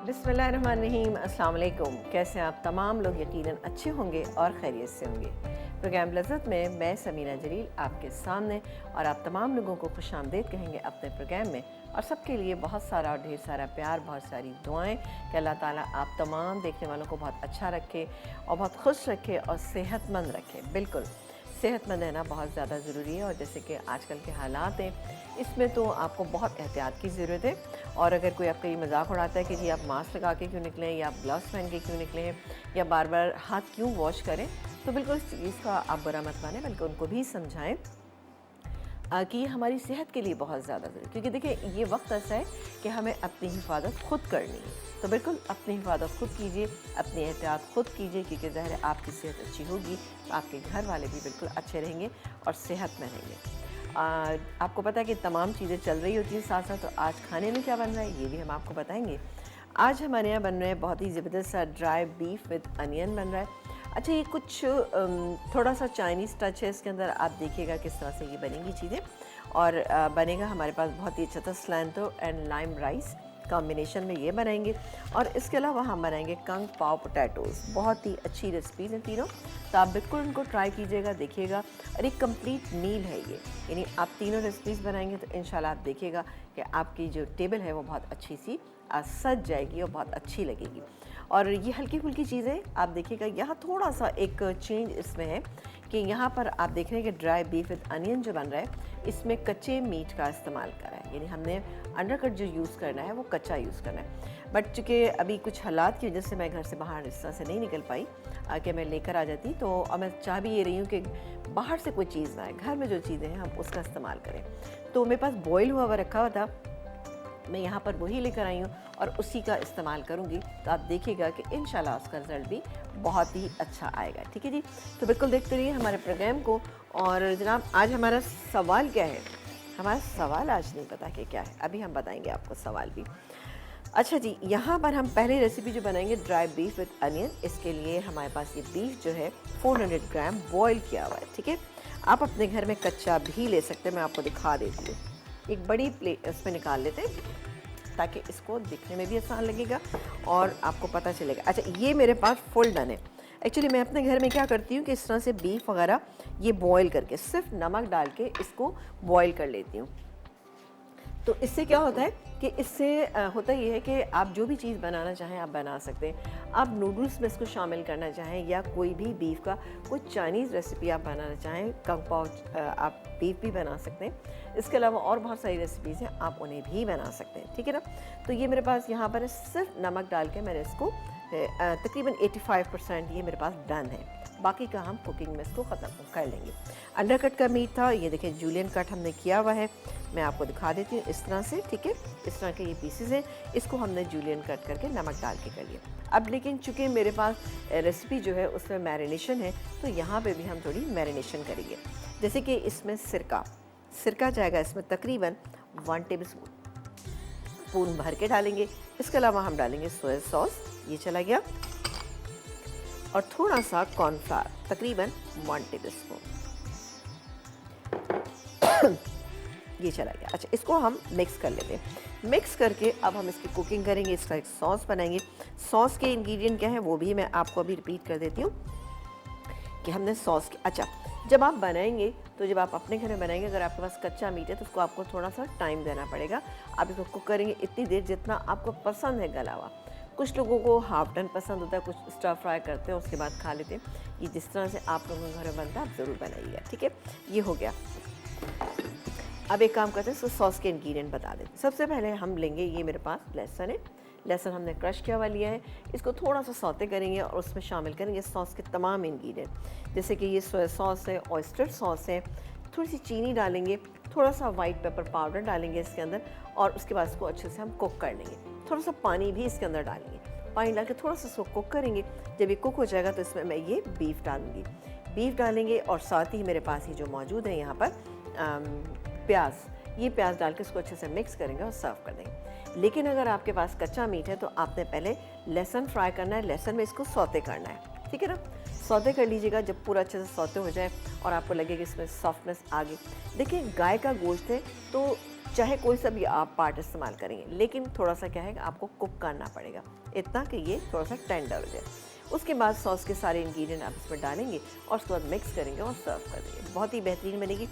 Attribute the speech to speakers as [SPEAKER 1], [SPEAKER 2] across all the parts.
[SPEAKER 1] बिस्मिल्लाहिर्रहमानिर्रहीम, अस्सलाम वालेकुम। कैसे हैं आप तमाम लोग? यकीनन अच्छे होंगे और खैरियत से होंगे। प्रोग्राम लज़्ज़त में मैं समीना जलील आपके सामने और आप तमाम लोगों को खुशामदीद कहेंगे अपने प्रोग्राम में, और सबके लिए बहुत सारा और ढेर सारा प्यार, बहुत सारी दुआएं कि अल्लाह ताला आप तमाम देखने वालों को बहुत अच्छा रखे और बहुत खुश रखे और सेहतमंद रखे। बिल्कुल सेहतमंद रहना बहुत ज़्यादा ज़रूरी है, और जैसे कि आजकल के हालात हैं इसमें तो आपको बहुत एहतियात की ज़रूरत है। और अगर कोई आपका ये मजाक उड़ाता है कि जी आप मास्क लगा के क्यों निकलें, या आप ग्लव्स पहन के क्यों निकलें, या बार बार हाथ क्यों वॉश करें, तो बिल्कुल इस चीज़ का आप बुरा मत मानें, बल्कि उनको भी समझाएं कि ये हमारी सेहत के लिए बहुत ज़्यादा ज़रूरी है। क्योंकि देखिए ये वक्त ऐसा है कि हमें अपनी हिफाजत खुद करनी है, तो बिल्कुल अपनी हिफाजत खुद कीजिए, अपनी एहतियात खुद कीजिए, क्योंकि ज़ाहिर है आपकी सेहत अच्छी होगी तो आपके घर वाले भी बिल्कुल अच्छे रहेंगे और सेहत में रहेंगे। आपको पता है कि तमाम चीज़ें चल रही होती हैं साथ साथ, तो आज खाने में क्या बन रहा है ये भी हम आपको बताएंगे। आज हमारे यहाँ बन रहे हैं बहुत ही ज़बरदस्त सा ड्राई बीफ विद अनियन बन रहा है। अच्छा, ये कुछ थोड़ा सा चाइनीज़ टच है इसके अंदर, आप देखिएगा किस तरह से ये बनेंगी चीज़ें। और बनेगा हमारे पास बहुत ही अच्छा था स्लैंटो एंड लाइम राइस कॉम्बिनेशन में ये बनाएंगे। और इसके अलावा हम बनाएंगे कंग पाव पोटैटोज़, बहुत ही अच्छी रेसिपीज़ हैं तीनों, तो आप बिल्कुल उनको ट्राई कीजिएगा, देखिएगा। और एक कंप्लीट मील है ये, यानी आप तीनों रेसिपीज़ बनाएंगे तो इंशाल्लाह आप देखिएगा कि आपकी जो टेबल है वो बहुत अच्छी सी सज जाएगी और बहुत अच्छी लगेगी। और ये हल्की फुल्की चीज़ें आप देखिएगा। यहाँ थोड़ा सा एक चेंज इसमें है कि यहाँ पर आप देख रहे हैं कि ड्राई बीफ विद अनियन जो बन रहा है इसमें कच्चे मीट का इस्तेमाल करा है, यानी हमने अंडरकट जो यूज़ करना है वो कच्चा यूज़ करना है। बट चूँकि अभी कुछ हालात की वजह से मैं घर से बाहर इस तरह से नहीं निकल पाई कि मैं लेकर आ जाती, तो और मैं चाह भी ये रही हूँ कि बाहर से कोई चीज़ ना आए, घर में जो चीज़ें हैं हम उसका इस्तेमाल करें। तो मेरे पास बॉयल हुआ रखा हुआ था, मैं यहाँ पर वही लेकर आई हूँ और उसी का इस्तेमाल करूँगी, तो आप देखिएगा कि इंशाल्लाह उसका रिज़ल्ट भी बहुत ही अच्छा आएगा। ठीक है जी, तो बिल्कुल देखते रहिए हमारे प्रोग्राम को। और जनाब आज हमारा सवाल क्या है? हमारा सवाल आज नहीं पता कि क्या है, अभी हम बताएंगे आपको सवाल भी। अच्छा जी, यहाँ पर हम पहले रेसिपी जो बनाएंगे ड्राई बीफ विद अनियन, इसके लिए हमारे पास ये बीफ जो है 400 ग्राम बॉयल किया हुआ है। ठीक है, आप अपने घर में कच्चा भी ले सकते हैं, मैं आपको दिखा देती हूँ। एक बड़ी प्लेट उसमें निकाल लेते हैं ताकि इसको दिखने में भी आसान लगेगा और आपको पता चलेगा। अच्छा, ये मेरे पास फुल डन है। एक्चुअली मैं अपने घर में क्या करती हूँ कि इस तरह से बीफ वगैरह ये बॉयल करके सिर्फ नमक डाल के इसको बॉयल कर लेती हूँ। तो इससे क्या होता है कि इससे होता ये है कि आप जो भी चीज़ बनाना चाहें आप बना सकते हैं। आप नूडल्स में इसको शामिल करना चाहें या कोई भी बीफ का कोई चाइनीज़ रेसिपी आप बनाना चाहें, कंग पाव आप बीफ भी बना सकते हैं। इसके अलावा और बहुत सारी रेसिपीज़ हैं, आप उन्हें भी बना सकते हैं। ठीक है ना, तो ये मेरे पास यहाँ पर सिर्फ नमक डाल के मैंने इसको तकरीबन 85% ये मेरे पास डन है। बाकी का हम कुकिंग में इसको ख़त्म कर लेंगे। अंडरकट का मीट था, ये देखें जूलियन कट हमने किया हुआ है, मैं आपको दिखा देती हूँ इस तरह से। ठीक है, इस तरह के ये पीसेस हैं, इसको हमने जूलियन कट करके नमक डाल के कर लिया। अब लेकिन चूँकि मेरे पास रेसिपी जो है उसमें मैरिनेशन है, तो यहाँ पे भी हम थोड़ी मैरिनेशन करेंगे। जैसे कि इसमें सिरका जाएगा, इसमें तकरीबन 1 टेबल स्पून भर के डालेंगे। इसके अलावा हम डालेंगे सोया सॉस, ये चला गया, और थोड़ा सा कॉर्नफ्लावर तकरीबन 1 टेबल स्पून, ये चला गया। अच्छा, इसको हम मिक्स कर लेते हैं। मिक्स करके अब हम इसकी कुकिंग करेंगे, इसका एक सॉस बनाएंगे। सॉस के इंग्रेडिएंट क्या है वो भी मैं आपको अभी रिपीट कर देती हूँ कि हमने सॉस के, अच्छा जब आप बनाएंगे तो जब आप अपने घर में बनाएंगे, अगर आपके पास कच्चा मीट है तो उसको आपको थोड़ा सा टाइम देना पड़ेगा। आप इसको कुक करेंगे इतनी देर जितना आपको पसंद है गला हुआ। कुछ लोगों को हाफ डन पसंद होता है, कुछ स्टर फ्राई करते हैं उसके बाद खा लेते हैं। ये जिस तरह से आप लोगों के घर में बनता है आप ज़रूर बनाइएगा। ठीक है, ये हो गया। अब एक काम करते हैं, इसको सॉस के इंग्रेडिएंट बता देते हैं। सबसे पहले हम लेंगे, ये मेरे पास लहसुन है, लहसुन हमने क्रश किया हुआ लिया है। इसको थोड़ा सा सौते करेंगे और उसमें शामिल करेंगे सॉस के तमाम इंग्रेडिएंट, जैसे कि ये सोया सॉस है, ऑयस्टर सॉस है, थोड़ी सी चीनी डालेंगे, थोड़ा सा वाइट पेपर पाउडर डालेंगे इसके अंदर, और उसके बाद इसको अच्छे से हम कुक कर लेंगे। थोड़ा सा पानी भी इसके अंदर डालेंगे, पानी डाल के थोड़ा सा इसको कुक करेंगे। जब ये कुक हो जाएगा तो इसमें मैं ये बीफ डालूँगी, बीफ डालेंगे, और साथ ही मेरे पास ये जो मौजूद है यहाँ पर प्याज, ये प्याज डाल के इसको अच्छे से मिक्स करेंगे और सर्व कर देंगे। लेकिन अगर आपके पास कच्चा मीट है तो आपने पहले लहसुन फ्राई करना है, लहसुन में इसको सौते करना है। ठीक है ना, सौते कर लीजिएगा। जब पूरा अच्छे से सौते हो जाए और आपको लगे कि इसमें सॉफ्टनेस आ गई, देखिए गाय का गोश्त है तो चाहे कोई सा भी आप पार्ट इस्तेमाल करेंगे, लेकिन थोड़ा सा क्या है कि आपको कुक करना पड़ेगा इतना कि ये थोड़ा सा टेंडर हो जाए। उसके बाद सॉस के सारे इंग्रेडिएंट आप इसमें डालेंगे और उसके बाद मिक्स करेंगे और सर्व कर देंगे। बहुत ही बेहतरीन बनेगी।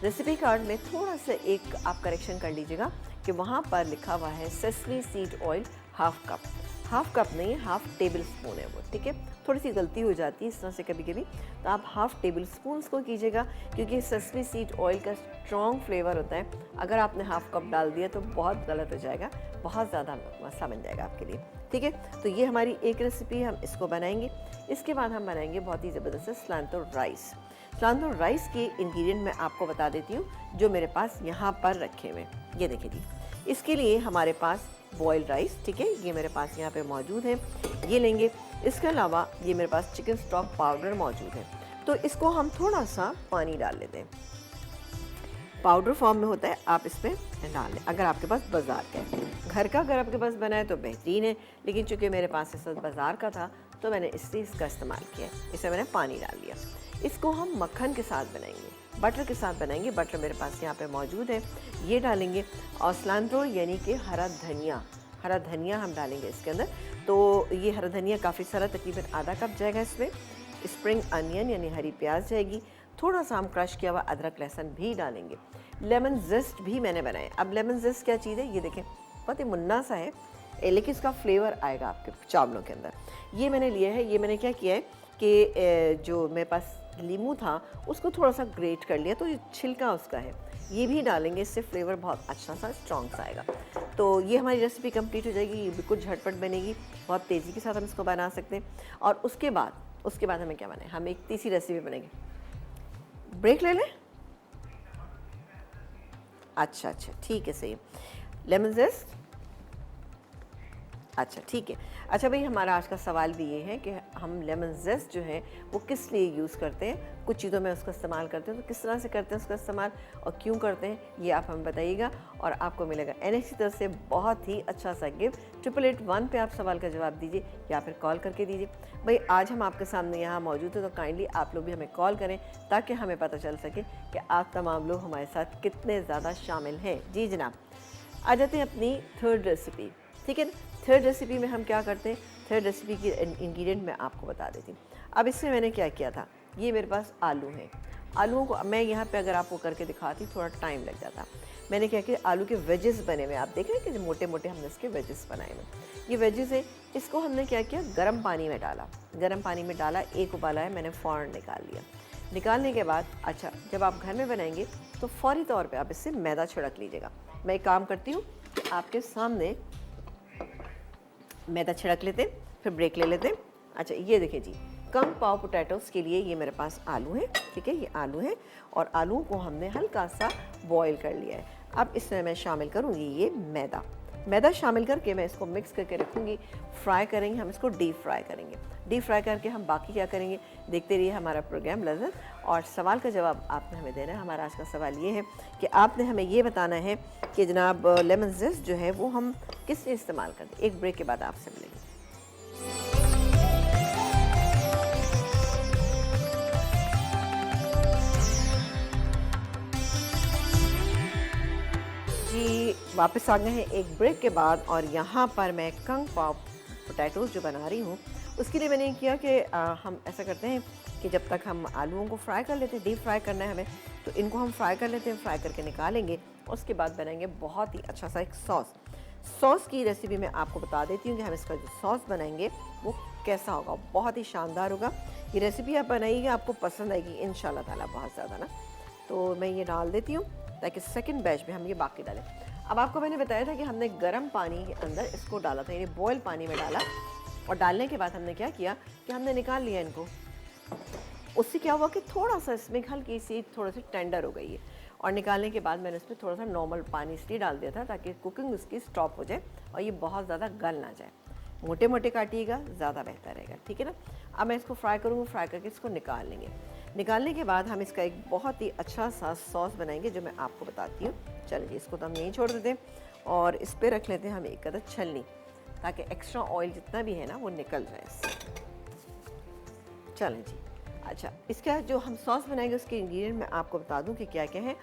[SPEAKER 1] रेसिपी कार्ड में थोड़ा सा एक आप करेक्शन कर लीजिएगा कि वहाँ पर लिखा हुआ है sesame seed oil half cup नहीं, हाफ टेबल स्पून है वो, ठीक है। थोड़ी सी गलती हो जाती है इस तरह से कभी कभी, तो आप हाफ टेबल स्पून को कीजिएगा, क्योंकि सेसमी सीड ऑयल का स्ट्रॉन्ग फ्लेवर होता है। अगर आपने हाफ कप डाल दिया तो बहुत गलत हो जाएगा, बहुत ज़्यादा मसला बन जाएगा आपके लिए, ठीक है। तो ये हमारी एक रेसिपी है, हम इसको बनाएंगे। इसके बाद हम बनाएंगे बहुत ही ज़बरदस्त सिलांट्रो राइस। सिलांट्रो राइस के इंग्रेडिएंट मैं आपको बता देती हूँ जो मेरे पास यहाँ पर रखे हुए हैं। ये देखिए जी, इसके लिए हमारे पास बॉइल्ड राइस, ठीक है, ये मेरे पास यहाँ पे मौजूद है, ये लेंगे। इसके अलावा ये मेरे पास चिकन स्टॉक पाउडर मौजूद है, तो इसको हम थोड़ा सा पानी डाल लेते हैं। पाउडर फॉर्म में होता है, आप इसमें डाल लें। अगर आपके पास बाज़ार का है, घर का अगर आपके पास बना है तो बेहतरीन है, लेकिन चूंकि मेरे पास इस वक्त बाज़ार का था तो मैंने इससे इसका इस्तेमाल किया है। इसमें मैंने पानी डाल दिया। इसको हम मक्खन के साथ बनाएंगे, बटर के साथ बनाएंगे। बटर मेरे पास यहाँ पे मौजूद है, ये डालेंगे। और सिलांट्रो यानी कि हरा धनिया हम डालेंगे इसके अंदर। तो ये हरा धनिया काफ़ी सारा, तकरीबन आधा कप जाएगा इसमें। स्प्रिंग अनियन यानी हरी प्याज जाएगी। थोड़ा सा हम क्रश किया हुआ अदरक लहसुन भी डालेंगे। लेमन जेस्ट भी मैंने बनाया। अब लेमन जेस्ट क्या चीज़ है, ये देखें, बहुत ही मुन्ना सा है, लेकिन इसका फ्लेवर आएगा आपके चावलों के अंदर। ये मैंने लिया है। ये मैंने क्या किया है कि जो मेरे पास लीमू था उसको थोड़ा सा ग्रेट कर लिया, तो ये छिलका उसका है, ये भी डालेंगे। इससे फ्लेवर बहुत अच्छा सा स्ट्रॉन्ग सा आएगा। तो ये हमारी रेसिपी कंप्लीट हो जाएगी। ये बिल्कुल झटपट बनेगी, बहुत तेज़ी के साथ हम इसको बना सकते हैं। और उसके बाद हमें क्या बनाए, हम एक तीसरी रेसिपी बनेगी। ब्रेक ले लें? अच्छा, ठीक है, सही। लेमन जेस्ट, अच्छा ठीक है। अच्छा भाई, हमारा आज का सवाल भी ये है कि हम लेमन जेस्ट जो है वो किस लिए यूज़ करते हैं। कुछ चीज़ों में उसका इस्तेमाल करते हैं, तो किस तरह से करते हैं उसका इस्तेमाल और क्यों करते हैं, ये आप हमें बताइएगा और आपको मिलेगा NHC की तरफ से बहुत ही अच्छा सा गिफ्ट। 888-1 पे आप सवाल का जवाब दीजिए या फिर कॉल करके दीजिए। भाई आज हम आपके सामने यहाँ मौजूद हैं, तो काइंडली आप लोग भी हमें कॉल करें ताकि हमें पता चल सके कि आप तमाम लोग हमारे साथ कितने ज़्यादा शामिल हैं। जी जनाब, आ जाते हैं अपनी थर्ड रेसिपी, ठीक है ना। थर्ड रेसिपी में हम क्या करते हैं, थर्ड रेसिपी की इंग्रेडिएंट मैं आपको बता देती हूँ। अब इसमें मैंने क्या किया था, ये मेरे पास आलू हैं। आलूओं को मैं यहाँ पे अगर आपको करके दिखाती थोड़ा टाइम लग जाता। मैंने क्या किया, आलू के वेजेस बने हुए, आप देख रहे हैं कि मोटे मोटे हमने इसके वेजेस बनाए हुए। ये वेजेस है, इसको हमने क्या किया, गर्म पानी में डाला। गर्म पानी में डाला, एक उबाला है, मैंने फ़ौरन निकाल लिया। निकालने के बाद अच्छा, जब आप घर में बनाएंगे तो फौरी तौर पर आप इससे मैदा छिड़क लीजिएगा। मैं एक काम करती हूँ कि आपके सामने मैदा छिड़क लेते हैं, फिर ब्रेक ले लेते हैं। अच्छा ये देखिए जी, कम पाव पोटैटोज़ के लिए ये मेरे पास आलू हैं, ठीक है, ये आलू हैं और आलूओं को हमने हल्का सा बॉईल कर लिया है। अब इसमें मैं शामिल करूँगी ये मैदा शामिल करके मैं इसको मिक्स करके रखूँगी। फ्राई करेंगे हम इसको, डीप फ्राई करेंगे। डीप फ्राई करके हम बाकी क्या करेंगे, देखते रहिए हमारा प्रोग्राम लज़्ज़त। और सवाल का जवाब आपने हमें देना है। हमारा आज का सवाल ये है कि आपने हमें ये बताना है कि जनाब लेमन जेस्ट जो है वो हम किस लिए इस्तेमाल करते हैं। एक ब्रेक के बाद आपसे मिलेंगे। जी वापस आ गए हैं एक ब्रेक के बाद, और यहाँ पर मैं कंग पाव पोटैटोज़ जो बना रही हूँ उसके लिए मैंने किया कि हम ऐसा करते हैं कि जब तक हम आलूओं को फ्राई कर लेते हैं, डीप फ्राई करना है हमें, तो इनको हम फ्राई कर लेते हैं। फ्राई करके निकालेंगे, उसके बाद बनाएंगे बहुत ही अच्छा सा एक सॉस की रेसिपी मैं आपको बता देती हूँ कि हम इसका जो सॉस बनाएंगे वो कैसा होगा, बहुत ही शानदार होगा। ये रेसिपी आप बनाइएगा, आपको पसंद आएगी इंशाल्लाह ताला बहुत ज़्यादा ना। तो मैं ये डाल देती हूँ ताकि सेकंड बैच में हम ये बाकी डालें। अब आपको मैंने बताया था कि हमने गर्म पानी के अंदर इसको डाला था, यानी बॉयल पानी में डाला, और डालने के बाद हमने क्या किया कि हमने निकाल लिया इनको। उससे क्या हुआ कि थोड़ा सा इसमें हल्की सी थोड़ा सी टेंडर हो गई है, और निकालने के बाद मैंने इसमें थोड़ा सा नॉर्मल पानी इसलिए डाल दिया था ताकि कुकिंग उसकी स्टॉप हो जाए और ये बहुत ज़्यादा गल ना जाए। मोटे मोटे काटिएगा, ज़्यादा बेहतर रहेगा, ठीक है ना। अब मैं इसको फ्राई करूँगा, फ्राई करके इसको निकाल लेंगे। निकालने के बाद हम इसका एक बहुत ही अच्छा सा सॉस बनाएंगे जो मैं आपको बताती हूँ। चलिए इसको तो हम यहीं छोड़ देते हैं और इस पर रख लेते हैं हम एक अदद छलनी, ताकि एक्स्ट्रा ऑयल जितना भी है ना वो निकल जाए इससे। चलें जी, अच्छा इसका जो हम सॉस बनाएंगे उसके इंग्रेडिएंट मैं आपको बता दूं कि क्या क्या है।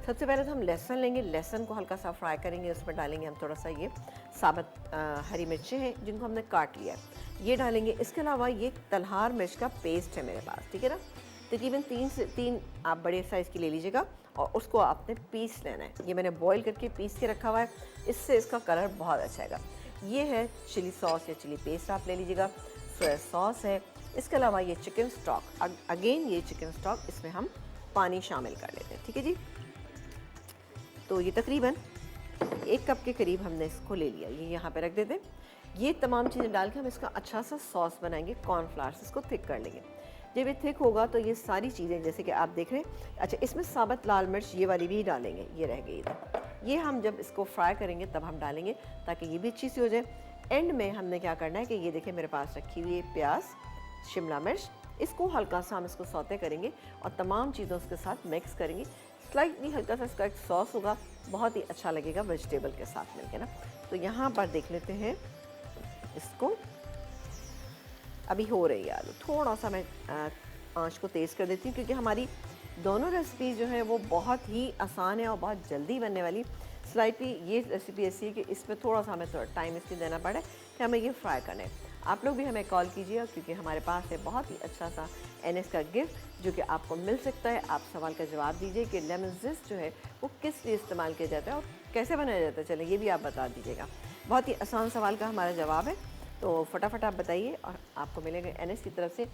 [SPEAKER 1] सबसे पहले तो हम लहसुन लेंगे, लहसुन को हल्का सा फ्राई करेंगे, उसमें डालेंगे हम थोड़ा सा ये साबुत हरी मिर्चें हैं जिनको हमने काट लिया है, ये डालेंगे। इसके अलावा ये तलहार मिर्च का पेस्ट है मेरे पास, ठीक है ना, तकरीबन 3 आप बड़े साइज़ की ले लीजिएगा और उसको आपने पीस लेना है। ये मैंने बॉईल करके पीस के रखा हुआ है, इससे इसका कलर बहुत अच्छा आएगा। ये है चिली सॉस या चिली पेस्ट आप ले लीजिएगा, सोया सॉस है। इसके अलावा ये चिकन स्टॉक, अगेन ये चिकन स्टॉक, इसमें हम पानी शामिल कर लेते हैं, ठीक है जी। तो ये तकरीबन 1 कप के करीब हमने इसको ले लिया, ये यहाँ पे रख देते हैं। ये तमाम चीज़ें डाल के हम इसका अच्छा सा सॉस बनाएंगे, कॉर्नफ्लावर से इसको थिक कर लेंगे। जब ये थिक होगा तो ये सारी चीज़ें जैसे कि आप देख रहे हैं, अच्छा इसमें साबुत लाल मिर्च ये वाली भी डालेंगे, ये रह गई इधर। ये हम जब इसको फ्राई करेंगे तब हम डालेंगे ताकि ये भी अच्छी सी हो जाए। एंड में हमने क्या करना है कि ये देखिए मेरे पास रखी हुई है प्याज, शिमला मिर्च, इसको हल्का सा हम इसको सौते करेंगे और तमाम चीज़ों के साथ मिक्स करेंगे। स्लाइटली हल्का सा इसका एक सॉस होगा, बहुत ही अच्छा लगेगा वेजिटेबल के साथ मिलके ना। तो यहाँ पर देख लेते हैं इसको, अभी हो रही है आलू, थोड़ा सा मैं आँच को तेज़ कर देती हूँ क्योंकि हमारी दोनों रेसिपी जो है वो बहुत ही आसान है और बहुत जल्दी बनने वाली। स्लाइटली ये रेसिपी ऐसी है कि इसमें थोड़ा सा हमें थोड़ा टाइम इसलिए देना पड़ा है कि हमें ये फ्राई करना है। आप लोग भी हमें कॉल कीजिए क्योंकि हमारे पास है बहुत ही अच्छा सा एनएस का गिफ्ट जो कि आपको मिल सकता है। आप सवाल का जवाब दीजिए कि लेमन ज़िस्ट जो है वो किस लिए इस्तेमाल किया जाता है और कैसे बनाया जाता है, चलें ये भी आप बता दीजिएगा। बहुत ही आसान सवाल का हमारा जवाब है, तो फटाफट आप बताइए और आपको मिलेगा एनएस की तरफ से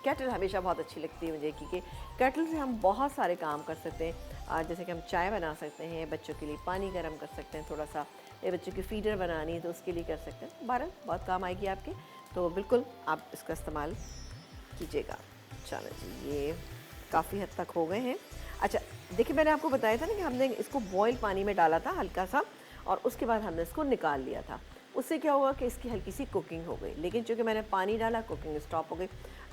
[SPEAKER 1] कैटल हमेशा बहुत अच्छी लगती है मुझे क्योंकि कैटल से हम बहुत सारे काम कर सकते हैं। जैसे कि हम चाय बना सकते हैं, बच्चों के लिए पानी गर्म कर सकते हैं, थोड़ा सा ये बच्चों की फीडर बनानी है तो उसके लिए कर सकते हैं। बहरहाल बहुत काम आएगी आपके, तो बिल्कुल आप इसका इस्तेमाल कीजिएगा। चलो जी, ये काफ़ी हद तक हो गए हैं। अच्छा देखिए, मैंने आपको बताया था ना कि हमने इसको बॉयल पानी में डाला था हल्का सा और उसके बाद हमने इसको निकाल लिया था। उससे क्या हुआ कि इसकी हल्की सी कुकिंग हो गई, लेकिन चूँकि मैंने पानी डाला कुकिंग स्टॉप हो गई।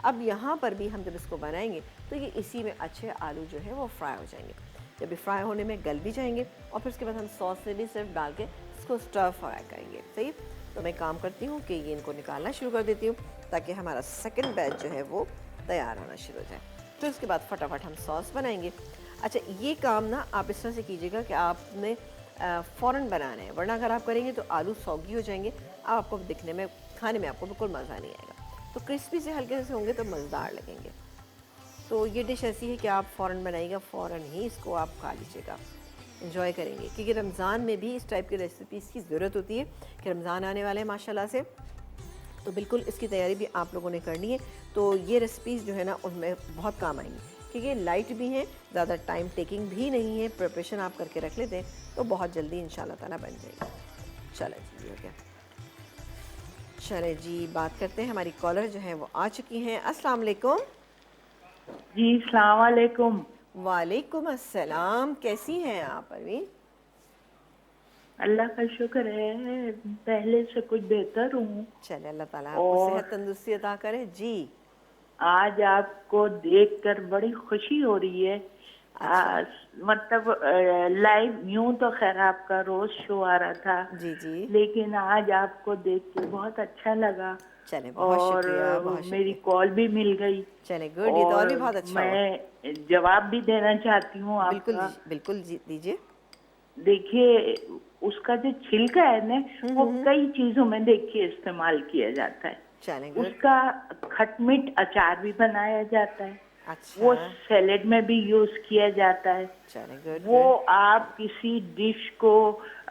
[SPEAKER 1] अब यहाँ पर भी हम जब इसको बनाएंगे तो ये इसी में अच्छे आलू जो है वो फ्राई हो जाएंगे। जब ये फ्राई होने में गल भी जाएंगे और फिर उसके बाद हम सॉस से भी सिर्फ डाल के इसको स्टर फ्राई करेंगे। सही, तो मैं काम करती हूँ कि ये इनको निकालना शुरू कर देती हूँ ताकि हमारा सेकंड बैच जो है वो तैयार होना शुरू हो जाए। फिर उसके बाद फटाफट हम सॉस बनाएंगे। अच्छा ये काम ना आप इस तरह से कीजिएगा कि आपने फ़ौरन बनाना है, वरना अगर आप करेंगे तो आलू सौगी हो जाएंगे, आपको दिखने में खाने में आपको बिल्कुल मज़ा नहीं आएगा। तो क्रिस्पी से हल्के से होंगे तो मज़ेदार लगेंगे। तो ये डिश ऐसी है कि आप फ़ौरन बनाइएगा, फ़ौरन ही इसको आप खा लीजिएगा, एंजॉय करेंगे क्योंकि रमज़ान में भी इस टाइप की रेसिपीज़ की ज़रूरत होती है कि रमज़ान आने वाले हैं माशाल्लाह से, तो बिल्कुल इसकी तैयारी भी आप लोगों ने करनी है। तो ये रेसिपीज़ जो है ना उनमें बहुत काम आएंगी क्योंकि लाइट भी हैं, ज़्यादा टाइम टेकिंग भी नहीं है, प्रिपरेशन आप करके रख लेते हैं तो बहुत जल्दी इंशाल्लाह ताला बन जाएगा। चलें जी, हो गया। चलें जी, बात करते हैं, हमारी कॉलर जो है वो आ चुकी हैं। अस्सलाम वालेकुम।
[SPEAKER 2] जी सलाम वालेकुम।
[SPEAKER 1] वालेकुम अस्सलाम, कैसी हैं आप परवीन?
[SPEAKER 2] अल्लाह का शुक्र है, पहले से कुछ बेहतर हूँ।
[SPEAKER 1] चले, अल्लाह ताला आपको
[SPEAKER 2] और
[SPEAKER 1] सेहत तंदुरुस्ती अता करे जी।
[SPEAKER 2] आज आपको देखकर बड़ी खुशी हो रही है।
[SPEAKER 1] अच्छा
[SPEAKER 2] मतलब लाइव यूं तो खैर आपका रोज शो आ रहा था,
[SPEAKER 1] जी जी,
[SPEAKER 2] लेकिन आज आपको देख के बहुत अच्छा लगा
[SPEAKER 1] चले बहुत
[SPEAKER 2] और
[SPEAKER 1] शुक्रिया, बहुत
[SPEAKER 2] मेरी
[SPEAKER 1] शुक्रिया।
[SPEAKER 2] कॉल भी मिल गई
[SPEAKER 1] चले गुड, ये तो और भी
[SPEAKER 2] और
[SPEAKER 1] बहुत अच्छा हुआ।
[SPEAKER 2] मैं जवाब भी देना चाहती हूँ
[SPEAKER 1] बिल्कुल
[SPEAKER 2] आपका।
[SPEAKER 1] बिल्कुल जी दीजिए।
[SPEAKER 2] देखिए, उसका जो छिलका है ना वो कई चीजों में देखिए इस्तेमाल किया जाता है।
[SPEAKER 1] चले गुड।
[SPEAKER 2] उसका खटमिठ अचार भी बनाया जाता है,
[SPEAKER 1] अच्छा,
[SPEAKER 2] वो सैलेड में भी यूज किया जाता है।
[SPEAKER 1] चले गुड
[SPEAKER 2] वो
[SPEAKER 1] गुड।
[SPEAKER 2] आप किसी डिश को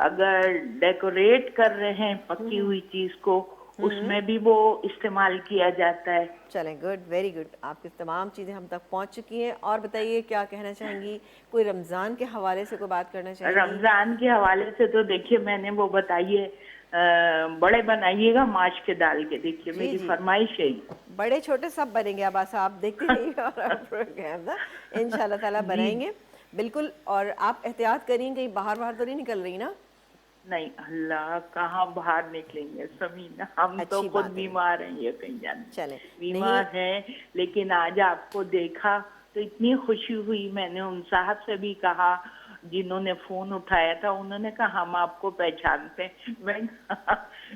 [SPEAKER 2] अगर डेकोरेट कर रहे हैं पकी हुई चीज को, उसमें भी वो इस्तेमाल किया जाता है।
[SPEAKER 1] चलें गुड, वेरी गुड, आपकी तमाम चीज़ें हम तक पहुंच चुकी हैं। और बताइए क्या कहना चाहेंगी, कोई रमज़ान के हवाले से कोई बात करना चाहेंगी?
[SPEAKER 2] रमजान के हवाले से तो देखिए मैंने वो बताइए, बड़े बनाइएगा माश के दाल के, देखिए
[SPEAKER 1] जी
[SPEAKER 2] मेरी
[SPEAKER 1] जी,
[SPEAKER 2] फरमाइश है ही।
[SPEAKER 1] बड़े छोटे सब बनेंगे, अब बस आप देखते रहिए और आप प्रोग्राम ना इंशाल्लाह ताला
[SPEAKER 2] जी
[SPEAKER 1] बनाएंगे बिल्कुल। और आप एहतियात करिए, कहीं बाहर बाहर तो नहीं निकल रही ना?
[SPEAKER 2] नहीं, अल्लाह कहाँ बाहर निकलेंगे समीना, हम तो
[SPEAKER 1] अच्छी
[SPEAKER 2] खुद
[SPEAKER 1] बात है,
[SPEAKER 2] बीमार हैं, ये कहीं जाने
[SPEAKER 1] चलें नहीं।
[SPEAKER 2] बीमार हैं। लेकिन आज आपको देखा तो इतनी खुशी हुई, मैंने उन साहब से भी कहा जिन्होंने फोन उठाया था उन्होंने कहा हम आपको पहचानते हैं।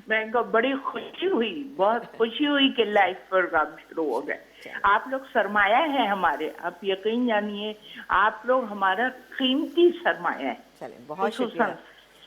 [SPEAKER 2] मैं को बड़ी खुशी हुई, बहुत खुशी हुई कि लाइव प्रोग्राम शुरू हो गए। आप लोग सरमाया है हमारे, आप यकीन जानिए आप लोग हमारा कीमती सरमाया है।
[SPEAKER 1] चलें, बहुत शुक्रिया।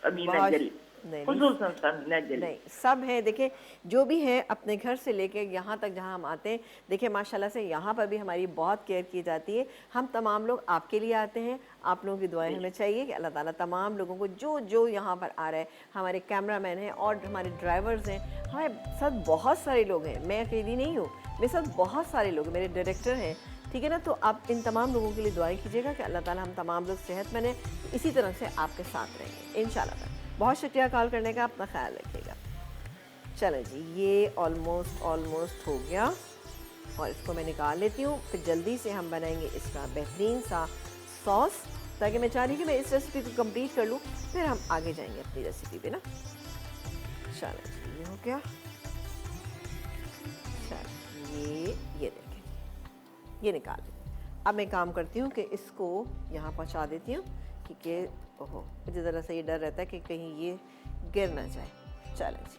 [SPEAKER 2] अमीना जरी,
[SPEAKER 1] नहीं
[SPEAKER 2] खुसूसन अमीना जरी।
[SPEAKER 1] नहीं, सब है। देखिए जो भी है अपने घर से लेके यहाँ तक जहाँ हम आते हैं, देखिए माशाल्लाह से यहाँ पर भी हमारी बहुत केयर की जाती है। हम तमाम लोग आपके लिए आते हैं, आप लोगों की दुआएं हमें चाहिए कि अल्लाह ताला तमाम लोगों को जो जो यहाँ पर आ रहा है, हमारे कैमरामैन हैं और हमारे ड्राइवर्स हैं, हमारे साथ बहुत सारे लोग हैं, मैं अकेली नहीं हूँ, मेरे साथ बहुत सारे लोग, मेरे डायरेक्टर हैं, ठीक है ना। तो आप इन तमाम लोगों के लिए दुआएं कीजिएगा कि अल्लाह ताला हम तमाम लोग सेहतमंद हैं, इसी तरह से आपके साथ रहेंगे इंशाल्लाह। बहुत शुक्रिया कॉल करने का, अपना ख्याल रखिएगा। चलो जी, ये ऑलमोस्ट हो गया और इसको मैं निकाल लेती हूँ। फिर जल्दी से हम बनाएंगे इसका बेहतरीन सा सॉस, ताकि मैं चाह रही कि मैं इस रेसिपी को कंप्लीट कर लूँ, फिर हम आगे जाएंगे अपनी रेसिपी पे ना। चलो जी, ये हो गया। चलो ये देखें, ये निकाल लें। अब मैं काम करती हूँ कि इसको यहाँ पहुँचा देती हूँ, क्योंकि ओहो मुझे ज़रा सा ये डर रहता है कि कहीं ये गिर ना जाए। चलें जी,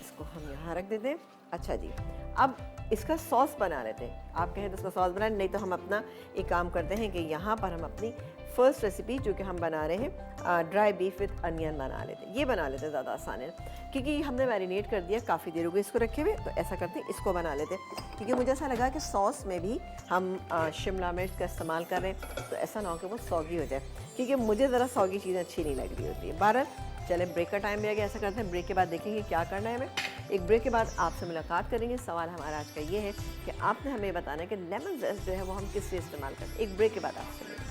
[SPEAKER 1] इसको हम यहाँ रख देते हैं। अच्छा जी, अब इसका सॉस बना लेते हैं। आप कहें तो इसका सॉस बनाए, नहीं तो हम अपना एक काम करते हैं कि यहाँ पर हम अपनी फर्स्ट रेसिपी जो कि हम बना रहे हैं ड्राई बीफ विद अनियन बना लेते हैं। ये बना लेते हैं, ज़्यादा आसान है, क्योंकि हमने मैरिनेट कर दिया, काफ़ी देर हो गई इसको रखे हुए। तो ऐसा करते हैं, इसको बना लेते हैं, क्योंकि मुझे ऐसा लगा कि सॉस में भी हम शिमला मिर्च का इस्तेमाल कर रहे हैं, तो ऐसा ना हो कि वो सौगी हो जाए, क्योंकि मुझे ज़रा सौगी चीज़ें अच्छी नहीं लग रही होती है। 12 चले ब्रेक का टाइम भी आ गया। ऐसा करते हैं, ब्रेक के बाद देखेंगे क्या करना है हमें। एक ब्रेक के बाद आपसे मुलाकात करेंगे। सवाल हमारा आज का ये है कि आपने हमें बताना है कि लेमन जेस्ट जो है वो हम किस लिए इस्तेमाल करते हैं। एक ब्रेक के बाद आपसे मिलेंगे।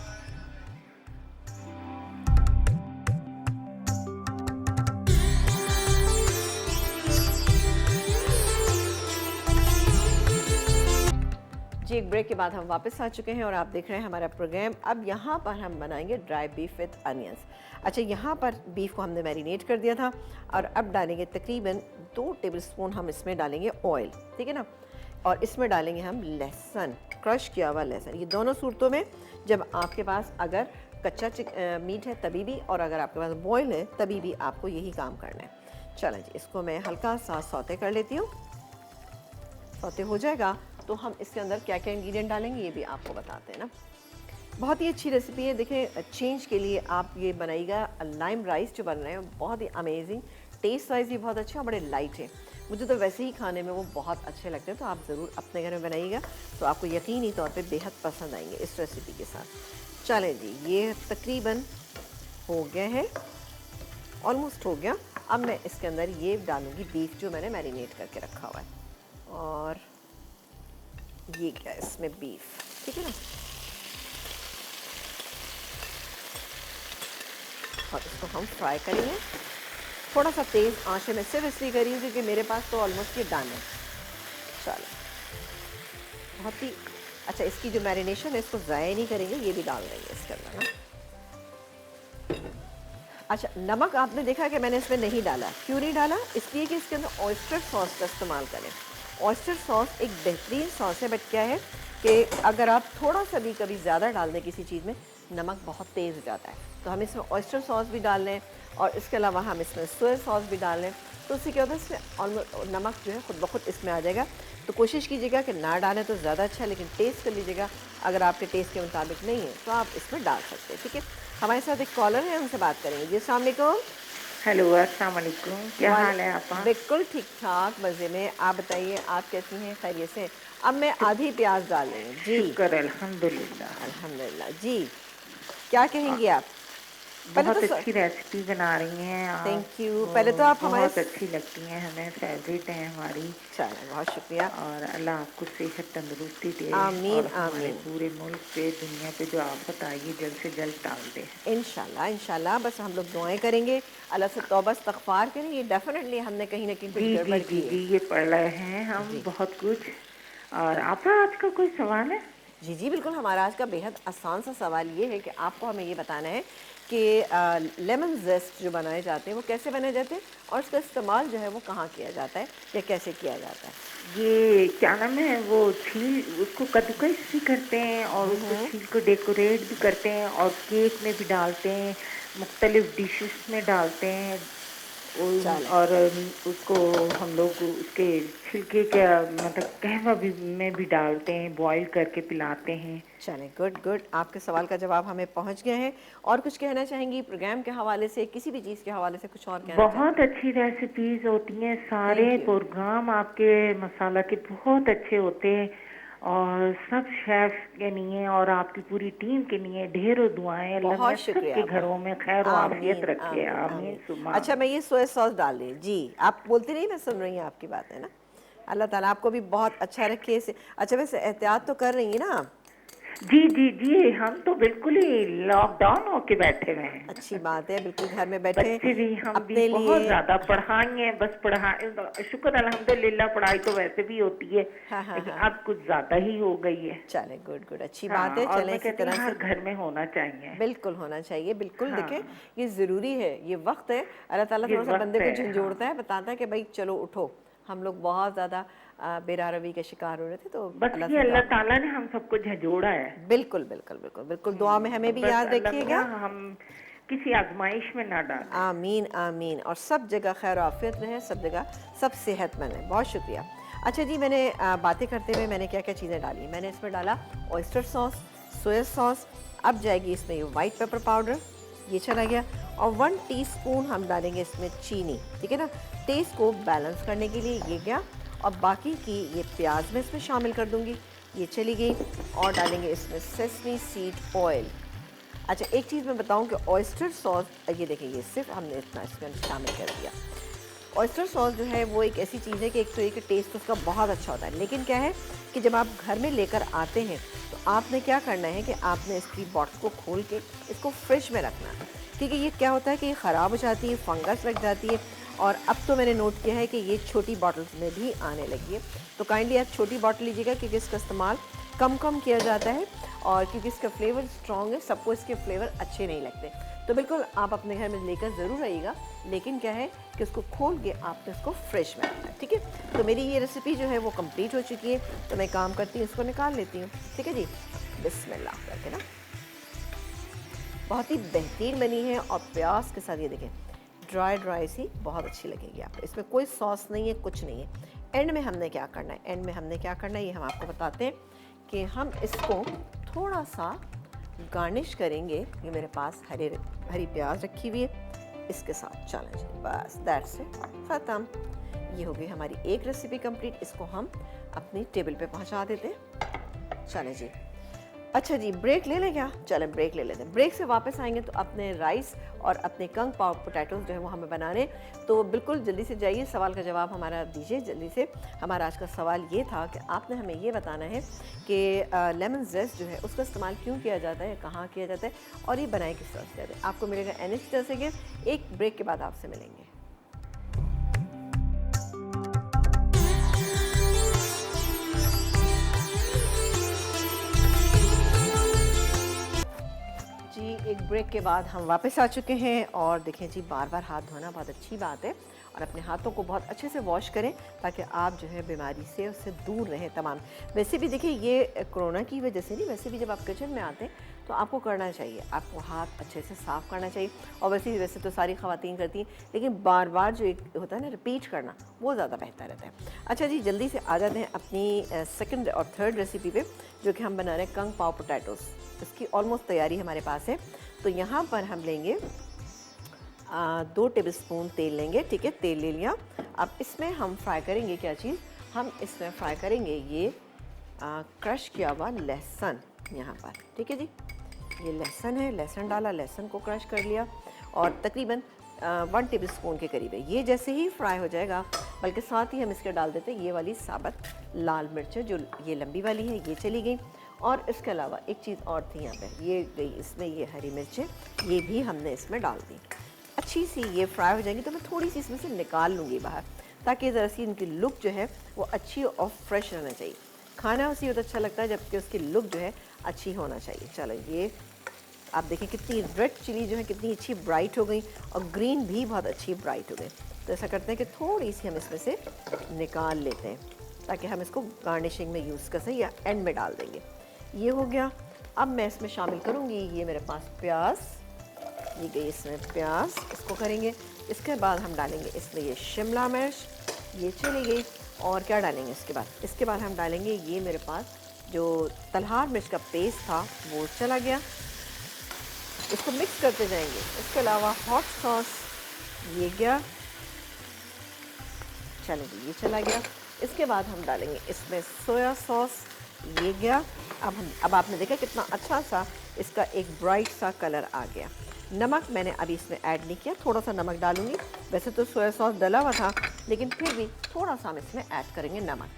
[SPEAKER 1] जी, एक ब्रेक के बाद हम वापस आ चुके हैं और आप देख रहे हैं हमारा प्रोग्राम। अब यहाँ पर हम बनाएंगे ड्राई बीफ विद अनियंस। अच्छा, यहाँ पर बीफ को हमने मैरिनेट कर दिया था और अब डालेंगे तकरीबन 2 टेबलस्पून हम इसमें डालेंगे ऑयल, ठीक है ना। और इसमें डालेंगे हम लहसुन, क्रश किया हुआ लहसुन। ये दोनों सूरतों में, जब आपके पास अगर कच्चा मीट है तभी भी, और अगर आपके पास बॉयल है तभी भी आपको यही काम करना है। चलें जी, इसको मैं हल्का सा सौते कर लेती हूँ। सौते हो जाएगा तो हम इसके अंदर क्या क्या इंग्रेडिएंट डालेंगे ये भी आपको बताते हैं ना। बहुत ही अच्छी रेसिपी है। देखिए, चेंज के लिए आप ये बनाइएगा। लाइम राइस जो बन रहे हैं बहुत ही अमेजिंग, टेस्ट वाइज भी बहुत अच्छा और बड़े लाइट है। मुझे तो वैसे ही खाने में वो बहुत अच्छे लगते हैं, तो आप ज़रूर अपने घर में बनाइएगा, तो आपको यकीनी तौर पे बेहद पसंद आएंगे इस रेसिपी के साथ। चलें जी, ये तकरीबन हो गया है, ऑलमोस्ट हो गया। अब मैं इसके अंदर ये डालूँगी बीफ जो मैंने मैरिनेट करके रखा हुआ है, और ये क्या है इसमें बीफ, ठीक है ना। और इसको हम फ्राई करेंगे थोड़ा सा तेज़ आंच में, सिर्फ इसलिए करी हूँ क्योंकि मेरे पास तो ऑलमोस्ट ये डन है। चलो, बहुत ही अच्छा। इसकी जो मैरिनेशन है इसको ज़ाया नहीं करेंगे, ये भी डाल देंगे इसके अंदर ना। अच्छा, नमक आपने देखा कि मैंने इसमें नहीं डाला। क्यों नहीं डाला? इसलिए कि इसके अंदर ऑयस्टर सॉस का इस्तेमाल करें। ऑयस्टर सॉस एक बेहतरीन सॉस है, बट क्या है कि अगर आप थोड़ा सा भी कभी ज़्यादा डाल दें किसी चीज़ में, नमक बहुत तेज़ हो जाता है। तो हम इसमें ऑयस्टर सॉस भी डाल लें और इसके अलावा हम इसमें सोया सॉस भी डाल लें, तो उससे क्या होता है इसमें ऑलमोस्ट नमक जो है खुद ब खुद इसमें आ जाएगा। तो कोशिश कीजिएगा कि ना डालें तो ज़्यादा अच्छा है, लेकिन टेस्ट कर लीजिएगा। अगर आपके टेस्ट के मुताबिक नहीं है तो आप इसमें डाल सकते हैं, ठीक है। हमारे साथ एक कॉलर है, उनसे बात करेंगे। जी, अस्सलाम वालेकुम।
[SPEAKER 2] हेलो, अस्सलाम वालेकुम, क्या हाल है आपका?
[SPEAKER 1] बिल्कुल ठीक ठाक, मज़े में। आप बताइए, आप कैसी हैं? खैरियत से? अब मैं आधी प्याज डाल रही हूँ जी।
[SPEAKER 2] शुक्र अल्हम्दुलिल्लाह।
[SPEAKER 1] अल्हम्दुलिल्लाह जी। क्या कहेंगी आप? पहले
[SPEAKER 2] बहुत
[SPEAKER 1] तो
[SPEAKER 2] अच्छी रेसिपी बना रही हैं आप।
[SPEAKER 1] Thank you. पहले तो आप हमारे
[SPEAKER 2] बहुत अच्छी लगती हैं हमें, फेवरेट हैं हमारी।
[SPEAKER 1] चलो, बहुत शुक्रिया।
[SPEAKER 2] और अल्लाह आपको सेहत तंदुरुस्ती दे,
[SPEAKER 1] आमीन,
[SPEAKER 2] और हमारे
[SPEAKER 1] आमीन।
[SPEAKER 2] पूरे मुल्क पे, दुनिया पे जो आफत आई है जल्द से जल्द टाल दे।
[SPEAKER 1] इंशाल्लाह, इंशाल्लाह। बस हम लोग दुआएं करेंगे, अल्लाह से तौबा इस्तग़फ़ार करेंगे। डेफिनेटली हमने कहीं ना कहीं कुछ
[SPEAKER 2] जी जी
[SPEAKER 1] गड़बड़
[SPEAKER 2] जी
[SPEAKER 1] की
[SPEAKER 2] जी,
[SPEAKER 1] है।
[SPEAKER 2] ये पढ़ रहे हैं हम
[SPEAKER 1] जी
[SPEAKER 2] बहुत कुछ। और आपका आज का कोई सवाल है?
[SPEAKER 1] जी जी, बिल्कुल। हमारा आज का बेहद आसान सा सवाल ये है कि आपको हमें ये बताना है कि लेमन जेस्ट जो बनाए जाते हैं वो कैसे बनाए जाते हैं और उसका इस्तेमाल जो है वो कहाँ किया जाता है या कैसे किया जाता है?
[SPEAKER 2] ये क्या नाम है, वो छील उसको कद्दूकस भी करते हैं और उसको छील को डेकोरेट भी करते हैं और केक में भी डालते हैं, मुख्तलिफ डिशेस में डालते हैं।
[SPEAKER 1] चलें।
[SPEAKER 2] और उसको हम लोग उसके छिलके का मतलब कहवा भी में भी डालते हैं, बॉईल करके पिलाते हैं।
[SPEAKER 1] चलें, गुड गुड, आपके सवाल का जवाब हमें पहुंच गया है। और कुछ कहना चाहेंगी प्रोग्राम के हवाले से, किसी भी चीज़ के हवाले से कुछ और कहना चाहें?
[SPEAKER 2] बहुत अच्छी रेसिपीज होती हैं, सारे
[SPEAKER 1] थैंक यू।
[SPEAKER 2] प्रोग्राम आपके मसाला के बहुत अच्छे होते हैं और सब शेफ के लिए और आपकी पूरी टीम के लिए ढेरों दुआएं। अल्लाह
[SPEAKER 1] बहुत
[SPEAKER 2] मियां
[SPEAKER 1] शुक्रिया
[SPEAKER 2] सबके
[SPEAKER 1] आपका।
[SPEAKER 2] घरों में खैर और आफियत
[SPEAKER 1] आमीन
[SPEAKER 2] रखे,
[SPEAKER 1] आमीन
[SPEAKER 2] आमीन
[SPEAKER 1] आमीन।
[SPEAKER 2] सुमा
[SPEAKER 1] अच्छा, मैं ये सोया सॉस डाल रही हूँ जी, आप बोलती नहीं, मैं सुन रही हूँ आपकी बात, है ना। अल्लाह ताला आपको भी बहुत अच्छा रखे इसे। अच्छा, वैसे एहतियात तो कर रही हैं ना आप?
[SPEAKER 2] जी जी जी, हम तो बिल्कुल ही लॉकडाउन होके बैठे हुए
[SPEAKER 1] अच्छी
[SPEAKER 2] हैं।
[SPEAKER 1] बात है, बिल्कुल घर में बैठे
[SPEAKER 2] बच्चे भी हम भी
[SPEAKER 1] अपने
[SPEAKER 2] बहुत
[SPEAKER 1] लिए।
[SPEAKER 2] ज्यादा पढ़ाएंगे, बस पढ़ाए, शुक्र अल्हम्दुलिल्लाह, पढ़ाई तो वैसे भी होती है
[SPEAKER 1] हाँ हाँ
[SPEAKER 2] लेकिन
[SPEAKER 1] हाँ।
[SPEAKER 2] अब कुछ ज्यादा ही हो गई है।
[SPEAKER 1] चलें, गुड गुड, अच्छी बात
[SPEAKER 2] हाँ,
[SPEAKER 1] है,
[SPEAKER 2] और
[SPEAKER 1] चलें
[SPEAKER 2] मैं
[SPEAKER 1] इसी
[SPEAKER 2] कहती हूँ
[SPEAKER 1] तरह
[SPEAKER 2] हर
[SPEAKER 1] से।
[SPEAKER 2] घर में होना चाहिए।
[SPEAKER 1] बिल्कुल होना चाहिए, बिल्कुल देखें,
[SPEAKER 2] हाँ,
[SPEAKER 1] ये ज़रूरी है, ये वक्त है। अल्लाह ताला
[SPEAKER 2] ये
[SPEAKER 1] थोड़ा सा बंदे
[SPEAKER 2] वक्त
[SPEAKER 1] को
[SPEAKER 2] है। हाँ
[SPEAKER 1] झंझोड़ता है, बताता है कि भाई चलो उठो। हम लोग बहुत ज़्यादा बेरारवी के शिकार हो रहे थे, तो
[SPEAKER 2] बस
[SPEAKER 1] अल्लाह
[SPEAKER 2] ये
[SPEAKER 1] से दुआ
[SPEAKER 2] अल्लाह
[SPEAKER 1] मांग।
[SPEAKER 2] ताला ने हम सबको झंझोड़ा है।
[SPEAKER 1] बिल्कुल बिल्कुल बिल्कुल बिल्कुल, दुआ में हमें भी
[SPEAKER 2] बस
[SPEAKER 1] याद
[SPEAKER 2] अल्लाह
[SPEAKER 1] रखिएगा।
[SPEAKER 2] मियाँ हम किसी आजमाइश में ना डालें।
[SPEAKER 1] आमीन आमीन, और सब जगह खैर आफियत रहे, सब जगह सब सेहतमंद है। बहुत शुक्रिया। अच्छा जी, मैंने बातें करते हुए मैंने क्या क्या चीज़ें डाली, मैंने इसमें डाला ऑयस्टर सॉस, सोया सॉस, अब जाएगी इसमें ये वाइट पेपर पाउडर, ये चला गया, और 1 टीस्पून हम डालेंगे इसमें चीनी, ठीक है ना, टेस्ट को बैलेंस करने के लिए, ये गया। और बाकी की ये प्याज में इसमें शामिल कर दूंगी, ये चली गई। और डालेंगे इसमें सेसमी सीड ऑयल। अच्छा, एक चीज़ मैं बताऊं कि ऑयस्टर सॉस, ये देखिए, ये सिर्फ हमने इतना इसमें शामिल कर दिया। ऑयस्टर सॉस जो है वो एक ऐसी चीज़ है कि एक तो एक टेस्ट उसका बहुत अच्छा होता है, लेकिन क्या है कि जब आप घर में लेकर आते हैं तो आपने क्या करना है कि आपने इसकी बॉटल को खोल के इसको फ्रिज में रखना है, क्योंकि ये क्या होता है कि ये ख़राब हो जाती है, फंगस लग जाती है। और अब तो मैंने नोट किया है कि ये छोटी बॉटल्स में भी आने लगी है, तो काइंडली आप छोटी बॉटल लीजिएगा, क्योंकि इसका इस्तेमाल कम कम किया जाता है और क्योंकि इसका फ्लेवर स्ट्रॉन्ग है, सबको इसके फ्लेवर अच्छे नहीं लगते। तो बिल्कुल आप अपने घर में लेकर ज़रूर आइएगा, लेकिन क्या है कि उसको खोल के आपने इसको फ्रेश में रखना है, ठीक है। तो मेरी ये रेसिपी जो है वो कंप्लीट हो चुकी है, तो मैं काम करती हूँ, इसको निकाल लेती हूँ, ठीक है जी। बिस्मिल्लाह करके ना, बहुत ही बेहतरीन बनी है और प्याज के साथ, ये देखें, ड्राई ड्राई सी बहुत अच्छी लगेगी आपको। इसमें कोई सॉस नहीं है, कुछ नहीं है। एंड में हमने क्या करना है, एंड में हमने क्या करना है ये हम आपको बताते हैं कि हम इसको थोड़ा सा गार्निश करेंगे। ये मेरे पास हरी प्याज रखी हुई है, इसके साथ चलें जी, बस दैट्स इट, ख़त्म। ये हो गई हमारी एक रेसिपी कंप्लीट, इसको हम अपनी टेबल पे पहुंचा देते हैं। चलें जी। अच्छा जी, ब्रेक ले लें क्या? चलें ब्रेक ले लेते हैं। ब्रेक से वापस आएंगे तो अपने राइस और अपने कंग पाव पोटैटोज़ जो है वो हमें बनाने, तो बिल्कुल जल्दी से जाइए, सवाल का जवाब हमारा दीजिए जल्दी से। हमारा आज का सवाल ये था कि आपने हमें ये बताना है कि लेमन जेस्ट जो है उसका इस्तेमाल क्यों किया जाता है, कहाँ किया जाता है और ये बनाए किस तरह से जाता है। आपको मिलेगा NH तरह से गिफ्ट। एक ब्रेक के बाद आपसे मिलेंगे। जी, एक ब्रेक के बाद हम वापस आ चुके हैं और देखें जी, बार बार हाथ धोना बहुत अच्छी बात है और अपने हाथों को बहुत अच्छे से वॉश करें ताकि आप जो है बीमारी से उससे दूर रहें तमाम। वैसे भी देखिए, ये कोरोना की वजह से नहीं, वैसे भी जब आप किचन में आते हैं तो आपको करना चाहिए, आपको हाथ अच्छे से साफ़ करना चाहिए। और वैसे तो सारी ख़वातीन करती हैं, लेकिन बार बार जो एक होता है ना रिपीट करना, वो ज़्यादा बेहतर रहता है। अच्छा जी, जल्दी से आ जाते हैं अपनी सेकंड और थर्ड रेसिपी पे, जो कि हम बना रहे हैं कंग पाव पोटैटोज़। इसकी ऑलमोस्ट तैयारी हमारे पास है। तो यहाँ पर हम लेंगे 2 टेबलस्पून तेल लेंगे, ठीक है, तेल ले लिया। अब इसमें हम फ्राई करेंगे क्या चीज़, हम इसमें फ्राई करेंगे ये क्रश किया हुआ लहसुन यहाँ पर, ठीक है जी। ये लहसुन है, लहसुन डाला, लहसुन को क्रश कर लिया और तकरीबन 1 टेबलस्पून के करीब है। ये जैसे ही फ्राई हो जाएगा, बल्कि साथ ही हम इसके डाल देते हैं ये वाली साबुत लाल मिर्च, जो ये लंबी वाली है, ये चली गई। और इसके अलावा एक चीज़ और थी यहाँ पे, ये गई इसमें ये हरी मिर्चें, ये भी हमने इसमें डाल दी। अच्छी सी ये फ्राई हो जाएंगी तो मैं थोड़ी सी इसमें से निकाल लूँगी बाहर, ताकि ज़रा सी इनकी लुक जो है वो अच्छी और फ्रेश रहना चाहिए। खाना उसी वक्त अच्छा लगता है जबकि उसकी लुक जो है अच्छी होना चाहिए। चलो, ये आप देखें कितनी रेड चिली जो है कितनी अच्छी ब्राइट हो गई और ग्रीन भी बहुत अच्छी ब्राइट हो गई। तो ऐसा करते हैं कि थोड़ी सी हम इसमें से निकाल लेते हैं ताकि हम इसको गार्निशिंग में यूज़ कर सकें या एंड में डाल देंगे। ये हो गया। अब मैं इसमें शामिल करूँगी ये मेरे पास प्याज, ये गई इसमें प्याज, इसको करेंगे। इसके बाद हम डालेंगे इसमें ये शिमला मिर्च, ये चली गई। और क्या डालेंगे इसके बाद हम डालेंगे ये मेरे पास जो तलहार मिर्च का पेस्ट था वो चला गया, इसको मिक्स करते जाएंगे। इसके अलावा हॉट सॉस ये गया, चलेंगे ये चला गया। इसके बाद हम डालेंगे इसमें सोया सॉस, ये गया। अब आपने देखा कितना अच्छा सा इसका एक ब्राइट सा कलर आ गया। नमक मैंने अभी इसमें ऐड नहीं किया, थोड़ा सा नमक डालूंगी। वैसे तो सोया सॉस डला हुआ था लेकिन फिर भी थोड़ा सा हम इसमें ऐड करेंगे नमक।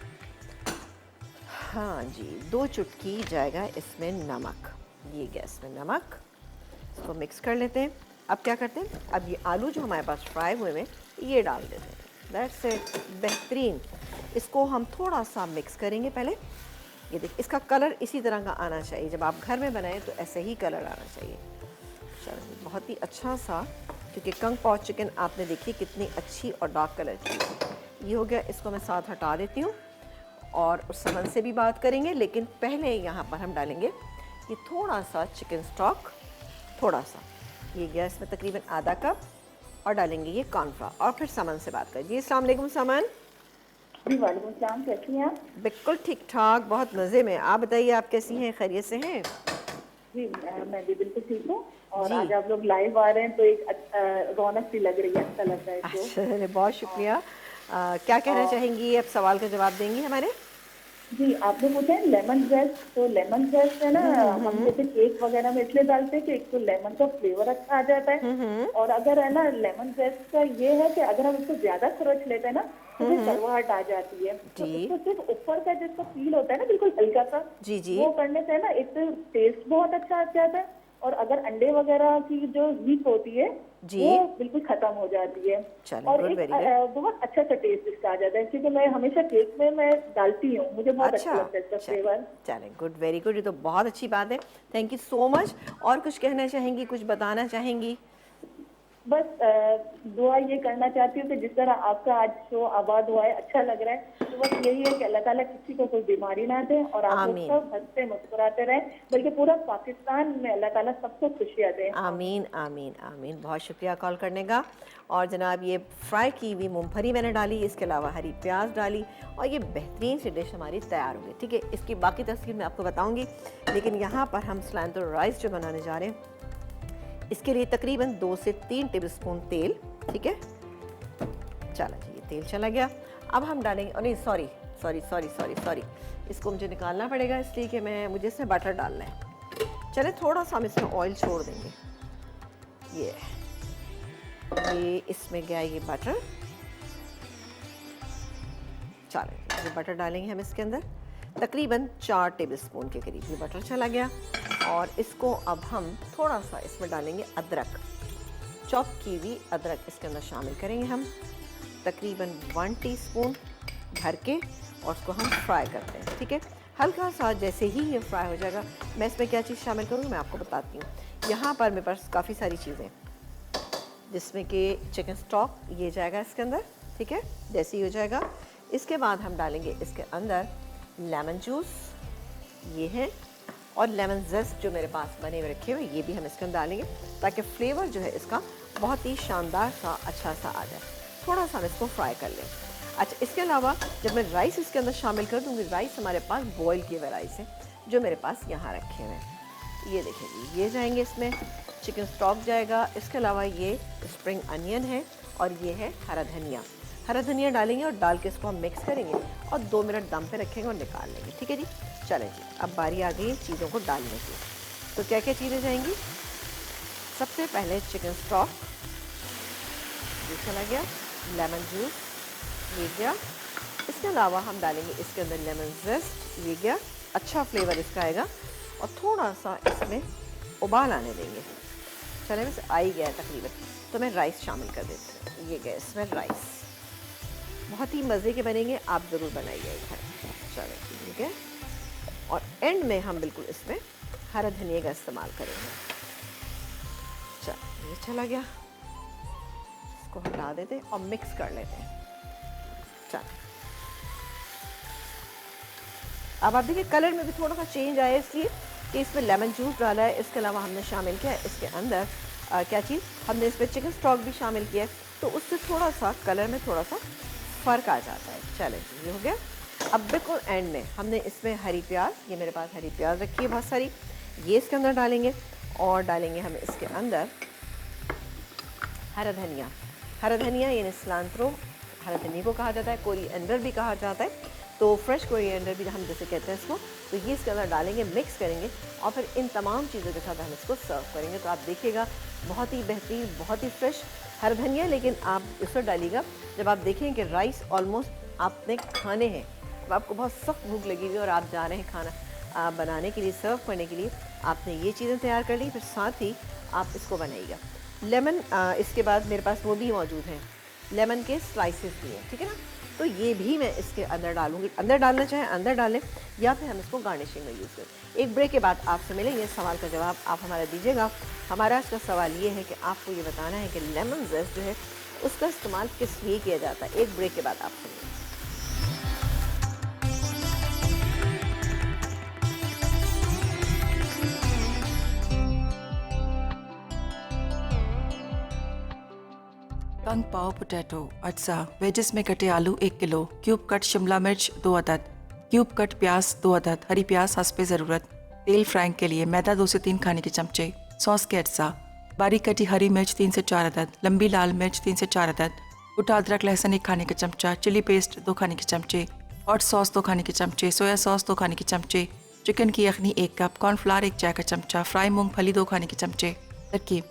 [SPEAKER 1] हाँ जी, 2 चुटकी जाएगा इसमें नमक, ये गया इसमें नमक। इसको मिक्स कर लेते हैं। अब क्या करते हैं, अब ये आलू जो हमारे पास फ्राई हुए हैं ये डाल देते हैं। दैट्स इट, बेहतरीन। इसको हम थोड़ा सा मिक्स करेंगे पहले। ये देखिए इसका कलर इसी तरह का आना चाहिए, जब आप घर में बनाएं तो ऐसे ही कलर आना चाहिए। चलो बहुत ही अच्छा सा, क्योंकि कंग पॉ चिकन आपने देखी कितनी अच्छी और डार्क कलर की है। ये हो गया, इसको मैं साथ हटा देती हूँ और उस समन से भी बात करेंगे। लेकिन पहले यहाँ पर हम डालेंगे ये थोड़ा सा चिकन स्टॉक, थोड़ा सा, ये गया इसमें तकरीबन आधा कप, और डालेंगे ये कॉर्नफ्लावर और फिर समन से बात करें। जी अस्सलाम वालेकुम समन।
[SPEAKER 3] जी वालेकुम सलाम, कैसी हैं आप?
[SPEAKER 1] बिल्कुल ठीक ठाक, बहुत मज़े में। आप बताइए आप कैसी हैं, खैरियत से हैं?
[SPEAKER 3] जी मैं भी बिल्कुल ठीक हूँ। और
[SPEAKER 1] जी।
[SPEAKER 3] आज आप लोग लाइव आ रहे हैं तो एक रौनक सी लग रही है, अच्छा लग रहा है तो।
[SPEAKER 1] अच्छा, चलिए बहुत शुक्रिया। क्या कहना चाहेंगी, अब सवाल का जवाब देंगी हमारे?
[SPEAKER 3] जी, आपने पूछा है लेमन जेस्ट, तो लेमन जेस्ट है ना, हम जैसे केक वगैरह में इसलिए डालते हैं कि एक तो लेमन का फ्लेवर अच्छा आ जाता है, और अगर है ना लेमन जेस्ट का ये है कि अगर हम इसको ज्यादा खरोच लेते हैं ना तो फिर कड़वाहट आ जाती है। तो
[SPEAKER 1] जी।
[SPEAKER 3] इसको सिर्फ ऊपर का जिसका फील होता है ना बिल्कुल हल्का सा,
[SPEAKER 1] जी जी।
[SPEAKER 3] वो करने से ना एक तो टेस्ट बहुत अच्छा आ जाता है, और अगर अंडे वगैरह की जो हीट होती है
[SPEAKER 1] जी।
[SPEAKER 3] वो बिल्कुल खत्म हो जाती है।
[SPEAKER 1] चलिए,
[SPEAKER 3] और
[SPEAKER 1] good,
[SPEAKER 3] एक
[SPEAKER 1] very good।
[SPEAKER 3] बहुत अच्छा सा टेस्ट इसका आ जाता है, क्योंकि मैं हमेशा केक में मैं डालती हूँ, मुझे बहुत अच्छा लगता है इसका फ्लेवर।
[SPEAKER 1] चलें, गुड, वेरी गुड, ये तो बहुत अच्छी बात है। Thank you so much. और कुछ कहना चाहेंगी, कुछ बताना चाहेंगी?
[SPEAKER 3] बस दुआ ये करना चाहती हूँ कि जिस तरह आपका आज शो आबाद हुआ है, अच्छा लग रहा है, तो बस यही है कि अल्लाह ताला किसी को कोई बीमारी ना दे और आप लोग
[SPEAKER 1] आमीन।
[SPEAKER 3] सब हंसते मुस्कुराते रहें, बल्कि पूरा पाकिस्तान में अल्लाह ताला सबको खुशियाँ दे।
[SPEAKER 1] आमीन आमीन आमीन। बहुत शुक्रिया कॉल करने का। और जनाब ये फ्राई की हुई मूंगफली मैंने डाली, इसके अलावा हरी प्याज डाली, और ये बेहतरीन सी डिश हमारी तैयार हो गई। ठीक है, इसकी बाकी तफसील मैं आपको बताऊंगी, लेकिन यहाँ पर हम सलांतो राइस जो बनाने जा रहे हैं इसके लिए तकरीबन 2 से 3 टेबलस्पून तेल। ठीक है, चला जी, ये तेल चला गया। अब हम डालेंगे, नहीं सॉरी, इसको मुझे निकालना पड़ेगा इसलिए कि मुझे इसमें बटर डालना है। चले, थोड़ा सा हम इसमें ऑयल छोड़ देंगे। ये इसमें गया ये बटर, चलो ये बटर डालेंगे हम इसके अंदर, तकरीबन 4 टेबलस्पून के करीब ये बटर चला गया। और इसको अब हम थोड़ा सा इसमें डालेंगे अदरक, चॉप की हुई अदरक इसके अंदर शामिल करेंगे हम, तकरीबन 1 टीस्पून भर के, और उसको हम फ्राई करते हैं। ठीक है, हल्का सा जैसे ही ये फ्राई हो जाएगा, मैं इसमें क्या चीज़ शामिल करूँगी मैं आपको बताती हूँ। यहाँ पर मेरे पास काफ़ी सारी चीज़ें, जिसमें कि चिकन स्टॉक ये जाएगा इसके अंदर। ठीक है, जैसे ही हो जाएगा इसके बाद हम डालेंगे इसके अंदर लेमन जूस, ये है, और लेमन जेस्ट जो मेरे पास बने हुए रखे हुए ये भी हम इसके अंदर डालेंगे, ताकि फ्लेवर जो है इसका बहुत ही शानदार सा अच्छा सा आ जाए। थोड़ा सा हम इसको फ्राई कर लें। अच्छा, इसके अलावा जब मैं राइस इसके अंदर शामिल कर दूँगी, राइस हमारे पास बॉयल किए हुए राइस हैं जो मेरे पास यहाँ रखे हुए हैं। ये देखेंगे, ये जाएंगे इसमें, चिकन स्टॉक जाएगा, इसके अलावा ये स्प्रिंग अनियन है, और ये है हरा धनिया। हरा धनिया डालेंगे और डाल के इसको हम मिक्स करेंगे और 2 मिनट दम पे रखेंगे और निकाल लेंगे। ठीक है जी, चलें जी, अब बारी आ गई चीज़ों को डालने की। तो क्या क्या चीज़ें जाएंगी, सबसे पहले चिकन स्टॉक ये चला गया, लेमन जूस ये गया, इसके अलावा हम डालेंगे इसके अंदर लेमन जेस्ट, ये गया, अच्छा फ्लेवर इसका आएगा, और थोड़ा सा इसमें उबाल आने देंगे। चले, बस आ ही गया तकरीबन, तो मैं राइस शामिल कर देती हूँ। ये गया इसमें राइस, बहुत ही मज़े के बनेंगे, आप ज़रूर बनाइए एक बार। चलो ठीक है, और एंड में हम बिल्कुल इसमें हरा धनिया का इस्तेमाल करेंगे। चलो ये चला गया, इसको हटा देते हैं और मिक्स कर लेते हैं। चलो अब आप देखिए कलर में भी थोड़ा सा चेंज आया इसलिए कि इसमें लेमन जूस डाला है। इसके अलावा हमने शामिल किया है इसके अंदर क्या चीज़, हमने इसमें चिकन स्टॉक भी शामिल किया है, तो उससे थोड़ा सा कलर में थोड़ा सा फ़र्क आ जाता है। चलें ये हो गया। अब बिल्कुल एंड में हमने इसमें हरी प्याज, ये मेरे पास हरी प्याज रखी है बहुत सारी, ये इसके अंदर डालेंगे और डालेंगे हम इसके अंदर हरा धनिया। हरा धनिया यानी सिलांट्रो, हरा धनिया को कहा जाता है, कोरिएंडर भी कहा जाता है, तो फ्रेश कोरिएंडर भी हम जैसे कहते हैं इसको, तो ये इसके अंदर डालेंगे, मिक्स करेंगे और फिर इन तमाम चीज़ों के साथ हम इसको सर्व करेंगे। तो आप देखिएगा बहुत ही बेहतरीन, बहुत ही फ्रेश हरा धनिया, लेकिन आप इसको डालिएगा जब आप देखें कि राइस ऑलमोस्ट आपने खाने हैं, अब आपको बहुत सख्त भूख लगी हुई और आप जा रहे हैं खाना बनाने के लिए, सर्व करने के लिए, आपने ये चीज़ें तैयार कर ली, फिर साथ ही आप इसको बनाइएगा। लेमन इसके बाद मेरे पास वो भी मौजूद हैं, लेमन के स्लाइसेस भी हैं, ठीक है ना, तो ये भी मैं इसके अंदर डालूंगी। अंदर डालना चाहें अंदर डालें या फिर हम इसको गार्निशिंग में यूज़ करें। एक ब्रेक के बाद आपसे मिलेंगे, सवाल का जवाब आप हमारा दीजिएगा। हमारा आज का सवाल ये है कि आपको ये बताना है कि लेमन ज़ेस्ट जो है उसका इस्तेमाल किस लिए किया जाता है। एक ब्रेक के बाद आपसे मिलेंगे।
[SPEAKER 4] कंग पाव पोटैटो अज्जा, वेजेस में कटे आलू 1 किलो, क्यूब कट शिमला मिर्च 2 अदद, क्यूब कट प्याज 2 अदद, हरी प्याज हस्बे ज़रूरत, तेल फ्राइंग के लिए मैदा 2 से 3 खाने के चमचे, सॉस के अज्जा, बारीक कटी हरी मिर्च 3 से 4 अदद, लंबी लाल मिर्च 3 से 4 अदद, कुटा अदरक लहसुन 1 खाने का चमचा, चिली पेस्ट 2 खाने के चमचे, हॉट सॉस 2 खाने के चमचे, सोया सॉस 2 खाने के चमचे, चिकन की यखनी 1 कप, कॉर्नफ्लावर 1 चाय का चमचा, फ्राई मूंगफली 2 खाने के चमचे। तरकीब: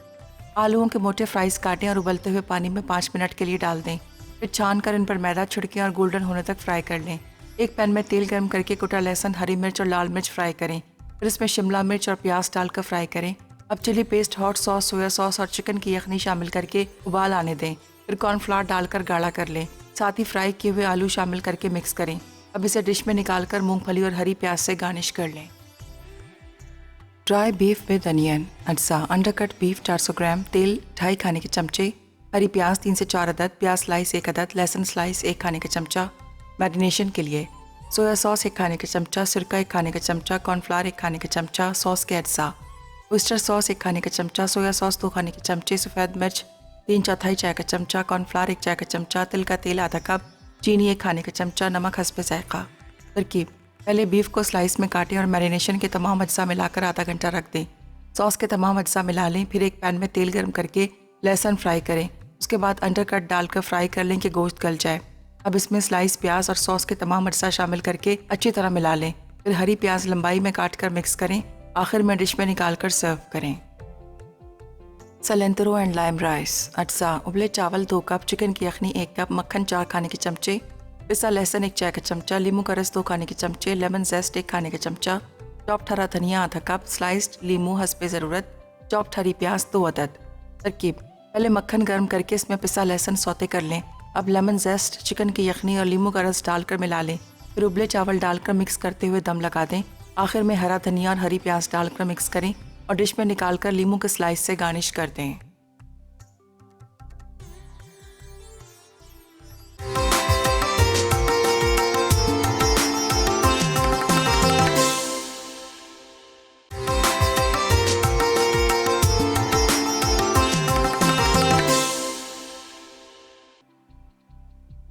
[SPEAKER 4] आलूओं के मोटे फ्राइज काटें और उबलते हुए पानी में 5 मिनट के लिए डाल दें, फिर छान कर इन पर मैदा छिड़कें और गोल्डन होने तक फ्राई कर लें। एक पैन में तेल गर्म करके कुटा लहसुन, हरी मिर्च और लाल मिर्च फ्राई करें, फिर इसमें शिमला मिर्च और प्याज डालकर फ्राई करें। अब chilli paste, hot sauce, soya sauce और चिकन की यखनी शामिल करके उबाल आने दें, फिर कॉर्नफ्लावर डालकर गाढ़ा कर लें, साथ ही फ्राई किए हुए आलू शामिल करके मिक्स करें। अब इसे डिश में निकालकर मूंगफली और हरी प्याज से गार्निश कर लें। ड्राई बीफ विद अनियन अज्जा, अंडरकट बीफ 400 ग्राम, तेल 2.5 खाने के चमचे, हरी प्याज 3 से 4 अदद, प्याज स्लाइस 1 अदद, लहसुन स्लाइस 1 खाने का चमचा। मैरिनेशन के लिए सोया सॉस 1 खाने का चमचा, सिरका 1 खाने का चमचा, कॉर्नफ्लावर 1 खाने का चमचा, सॉस के अज्जा, ऑयस्टर सॉस 1 खाने का चमचा, सोया सॉस 2 खाने के चमचे, सफ़ेद मिर्च 3/4 चाय का चमचा, कॉर्नफ्लावर 1 चाय का चमचा, तिल का तेल आधा कप, चीनी 1 खाने का चमचा, नमक हस्बे ज़ायक़ा। तरकीब: पहले बीफ को स्लाइस में काटें और मैरिनेशन के तमाम अज्जा मिलाकर आधा घंटा रख दें। सॉस के तमाम अज्जा मिला लें, फिर एक पैन में तेल गर्म करके लहसुन फ्राई करें, उसके बाद अंडरकट डालकर फ्राई कर लें कि गोश्त गल जाए। अब इसमें स्लाइस प्याज और सॉस के तमाम अज्जा शामिल करके अच्छी तरह मिला लें, फिर हरी प्याज लंबाई में काट कर मिक्स करें, आखिर में डिश में निकाल कर सर्व करें। सलेंटरो एंड लाइम राइस अज्जा, उबले चावल 2 कप, चिकन की यखनी 1 कप, मक्खन 4 खाने के चमचे, पिसा लहसुन 1 चाय का चमचा, लीमू का रस 2 खाने के चमचे, लेमन जेस्ट 1 खाने का चमचा, चॉप्ड हरा धनिया आधा कप, स्लाइस्ड लीमू हस्बे ज़रूरत, चॉप्ड हरी प्याज 2 अदद। तरकीब: पहले मक्खन गर्म करके इसमें पिसा लहसुन सौते कर लें। अब लेमन जेस्ट, चिकन की यखनी और लीमू का रस डालकर मिला लें, फिर उबले चावल डालकर मिक्स करते हुए दम लगा दें। आखिर में हरा धनिया और हरी प्याज डालकर मिक्स करें और डिश में निकालकर लीमू के स्लाइस से गार्निश कर दें।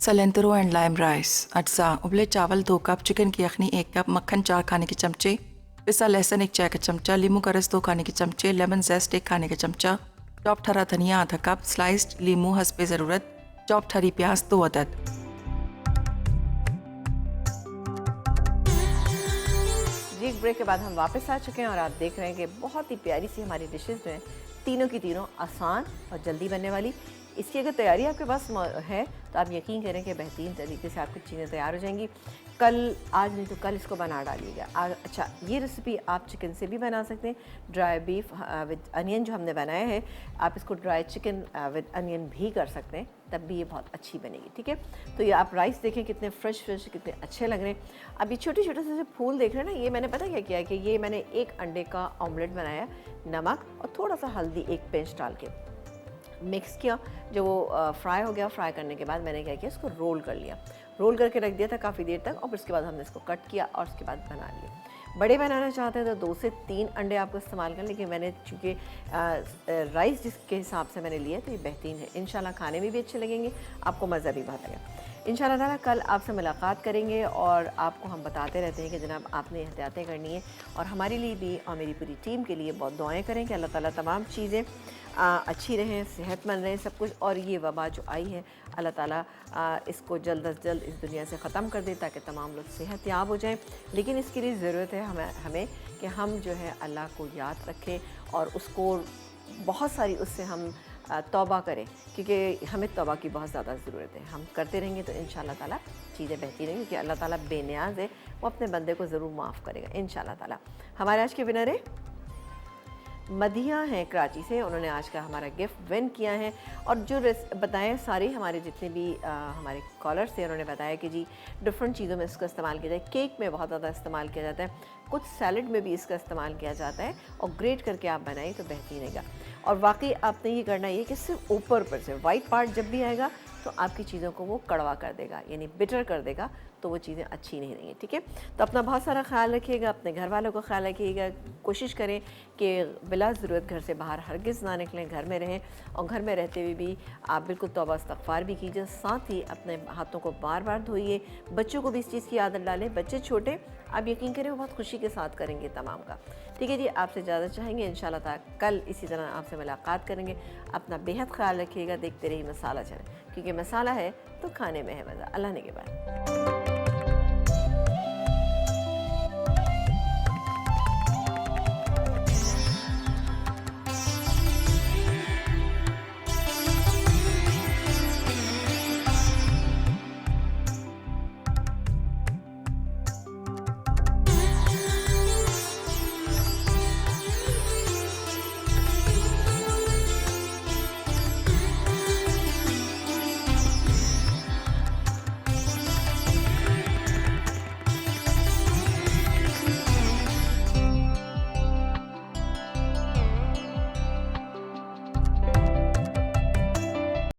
[SPEAKER 4] सलेंटरो एंड लाइम राइस अज्जा, उबले चावल 2 कप, चिकन की यखनी 1 कप, मक्खन 4 खाने के चमचे, पिसा लहसुन 1 चाय का चमचा, लीमू का रस 2 खाने के चमचे, लेमन जेस्ट 1 खाने का चमचा, चॉप्ड हरा धनिया आधा कप, स्लाइस्ड लीमू हस्बे ज़रूरत, चॉप्ड हरी प्याज 2 अदद।
[SPEAKER 1] जी एक ब्रेक के बाद हम वापस आ चुके हैं और आप देख रहे हैं कि बहुत ही प्यारी सी हमारी डिशेस जो हैं तीनों की तीनों आसान और जल्दी बनने वाली। इसकी अगर तैयारी आपके पास है तो आप यकीन करें कि बेहतरीन तरीके से आपकी चीज़ें तैयार हो जाएंगी। कल, आज नहीं तो कल इसको बना डालिएगा। अच्छा, ये रेसिपी आप चिकन से भी बना सकते हैं। ड्राई बीफ विद अनियन जो हमने बनाया है, आप इसको ड्राई चिकन विद अनियन भी कर सकते हैं, तब भी ये बहुत अच्छी बनेगी। ठीक है, तो ये आप राइस देखें कितने फ्रेश कितने अच्छे लग रहे हैं। अब ये छोटे छोटे से फूल देख रहे हैं ना, ये मैंने पता क्या किया है कि ये मैंने एक अंडे का ऑमलेट बनाया, नमक और थोड़ा सा हल्दी एक पिंच डाल के मिक्स किया। जो वो फ्राई हो गया, फ्राई करने के बाद मैंने क्या किया, इसको रोल कर लिया, रोल करके रख दिया था काफ़ी देर तक, और फिर उसके बाद हमने इसको कट किया और उसके बाद बना लिया। बड़े बनाना चाहते हैं तो 2 से 3 अंडे आपको इस्तेमाल करें, लेकिन मैंने चूँकि राइस जिसके हिसाब से मैंने लिया तो ये बेहतरीन है। इंशाल्लाह खाने में भी अच्छे लगेंगे, आपको मज़ा भी बहुत आएगा। इंशाल्लाह ताला कल आपसे मुलाकात करेंगे और आपको हम बताते रहते हैं कि जनाब आपने एहतियातें करनी है, और हमारे लिए भी और मेरी पूरी टीम के लिए बहुत दुआएं करें कि अल्लाह ताला तमाम चीज़ें अच्छी रहें, सेहतमंद रहें सब कुछ, और ये वबा जो आई है अल्लाह ताला इसको जल्द अज जल्द इस दुनिया से ख़त्म कर दे ताकि तमाम लोग सेहतयाब हो जाएं। लेकिन इसके लिए ज़रूरत है हमें कि हम जो है अल्लाह को याद रखें और उसको बहुत सारी उससे हम तौबा करें, क्योंकि हमें तौबा की बहुत ज़्यादा ज़रूरत है। हम करते रहेंगे तो इंशाल्लाह ताला चीज़ें बेहतर रहेंगी, क्योंकि अल्लाह ताला बेनियाज़ है, वो अपने बंदे को ज़रूर माफ़ करेगा इंशाल्लाह ताला। हमारे आज के विनर है मदिया हैं कराची से, उन्होंने आज का हमारा गिफ्ट विन किया है। और जो बताएं सारे हमारे जितने भी हमारे कॉलर्स थे, उन्होंने बताया कि जी डिफरेंट चीज़ों में इसका इस्तेमाल किया जाए, केक में बहुत ज़्यादा इस्तेमाल किया जाता है, कुछ सैलड में भी इसका इस्तेमाल किया जाता है, और ग्रेट करके आप बनाएं तो बेहतरीन रहेगा। और वाकई आपने ये करना ये कि सिर्फ ऊपर से वाइट पार्ट जब भी आएगा तो आपकी चीज़ों को वो कड़वा कर देगा, यानी बिटर कर देगा, तो वो चीज़ें अच्छी नहीं रहेंगी। ठीक है, तो अपना बहुत सारा ख्याल रखिएगा, अपने घर वालों का ख्याल रखिएगा। कोशिश करें कि बिला ज़रूरत घर से बाहर हरगिज़ ना निकलें, घर में रहें, और घर में रहते हुए भी आप बिल्कुल तौबा इस्तग़फ़ार भी कीजिए, साथ ही अपने हाथों को बार बार धोइए। बच्चों को भी इस चीज़ की आदत डालें, बच्चे छोटे, आप यकीन करें वो बहुत खुशी के साथ करेंगे तमाम का। ठीक है जी, आपसे ज़्यादा चाहेंगे इंशाल्लाह ताला कल इसी तरह आपसे मुलाकात करेंगे। अपना बेहद ख्याल रखिएगा, देखते रहिए मसाला चैनल, क्योंकि मसाला है तो खाने में है मज़ा। अल्लाह ने के बाद।